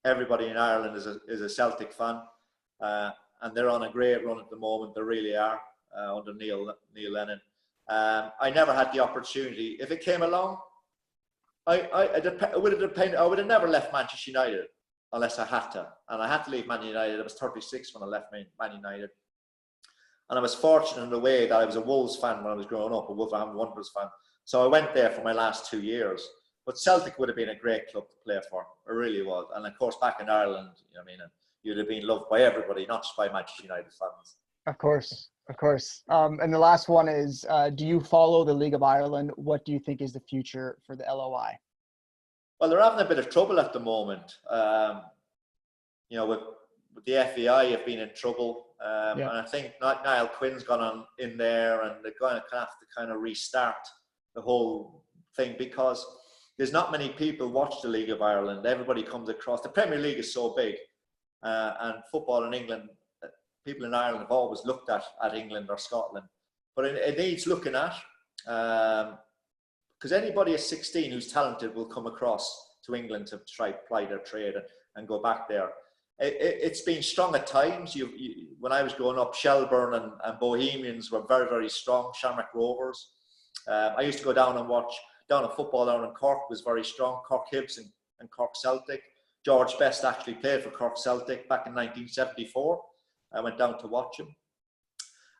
everybody in Ireland is a Celtic fan, and they're on a great run at the moment. They really are under Neil Lennon. I never had the opportunity. If it came along, it would have depended. I would have never left Manchester United unless I had to, and I had to leave Man United. I was 36 when I left Man United, and I was fortunate in the way that I was a Wolves fan when I was growing up, a Wolverhampton Wanderers fan. So I went there for my last 2 years. But Celtic would have been a great club to play for. It really was. And of course, back in Ireland, you know what I mean, you'd have been loved by everybody, not just by Manchester United fans.
Of course. And the last one is, do you follow the League of Ireland? What do you think is the future for the LOI?
Well, they're having a bit of trouble at the moment. You know, with the FAI have been in trouble. And I think Niall Quinn's gone on in there, and they're going to have to kind of restart the whole thing, because there's not many people watch the League of Ireland. Everybody comes across. The Premier League is so big, and football in England, people in Ireland have always looked at England or Scotland. But it needs looking at, because anybody at 16 who's talented will come across to England to try to ply their trade and go back there. It's been strong at times. When I was growing up, Shelburne and Bohemians were very, very strong. Shamrock Rovers. I used to go down and watch. Down at football down in Cork was very strong. Cork Hibs and Cork Celtic. George Best actually played for Cork Celtic back in 1974. I went down to watch him.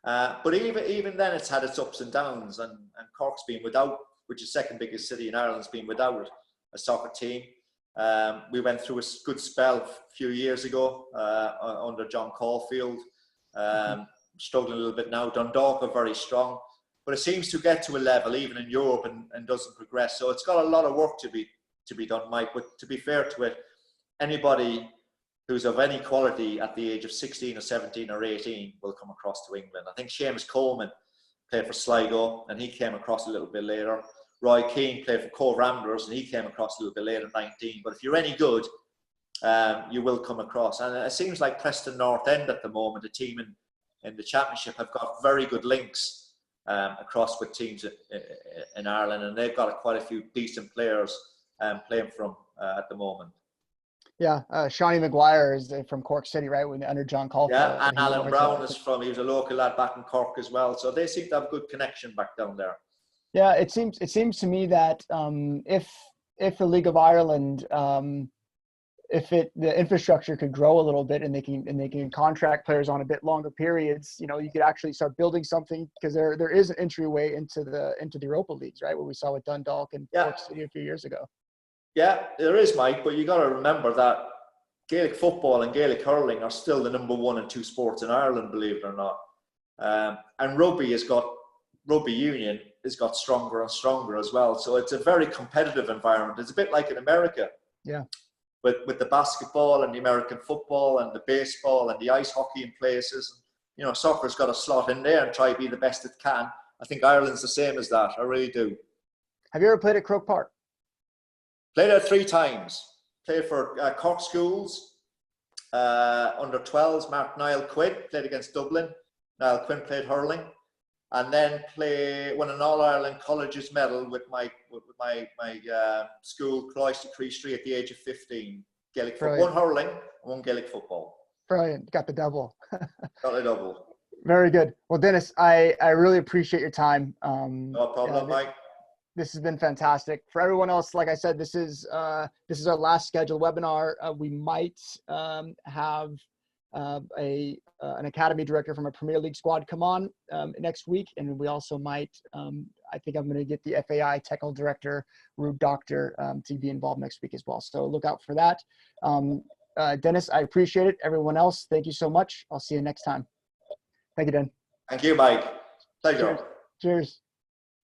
But even then, it's had its ups and downs. And Cork's been without, which is the second biggest city in Ireland, has been without a soccer team. We went through a good spell a few years ago under John Caulfield. Struggling a little bit now. Dundalk are very strong. But it seems to get to a level, even in Europe, and doesn't progress. So it's got a lot of work to be done, Mike. But to be fair to it, anybody who's of any quality at the age of 16 or 17 or 18 will come across to England. I think Seamus Coleman played for Sligo, and he came across a little bit later. Roy Keane played for Cork Ramblers, and he came across a little bit later, 19. But if you're any good, you will come across. And it seems like Preston North End at the moment, a team in the Championship, have got very good links across with teams in Ireland, and they've got quite a few decent players playing from at the moment.
Yeah, Shawnee Maguire is from Cork City, right? Under John Caulfield.
Yeah, and Alan Brown he was a local lad back in Cork as well. So they seem to have a good connection back down there.
Yeah, it seems to me that if the League of Ireland, if the infrastructure could grow a little bit, and they can contract players on a bit longer periods, you know, you could actually start building something, because there is an entryway into the Europa leagues, right? What we saw with Dundalk and Cork City a few years ago. Yeah,
there is, Mike, but you got to remember that Gaelic football and Gaelic hurling are still the number 1 and 2 sports in Ireland, believe it or not. And rugby union has got stronger and stronger as well. So it's a very competitive environment. It's a bit like in America.
Yeah.
With the basketball and the American football and the baseball and the ice hockey in places. You know, soccer's got to slot in there and try to be the best it can. I think Ireland's the same as that. I really do.
Have you ever played at Croke Park?
Played there 3 times. Played for Cork Schools, under 12s, Mark Niall Quinn, played against Dublin. Niall Quinn played hurling. And then won an All-Ireland Colleges medal with my school, Cloister Creastry, at the age of 15. Gaelic football, 1 hurling and 1 Gaelic football.
Brilliant. Got the double.
Got the double.
Very good. Well, Dennis, I really appreciate your time.
No problem, Mike.
This has been fantastic. For everyone else, like I said, this is our last scheduled webinar. We might have an academy director from a Premier League squad come on next week, and we also might. I think I'm going to get the FAI technical director, Rube Doctor, to be involved next week as well. So look out for that. Dennis, I appreciate it. Everyone else, thank you so much. I'll see you next time. Thank you, Den.
Thank you, Mike. Pleasure.
Cheers. Cheers.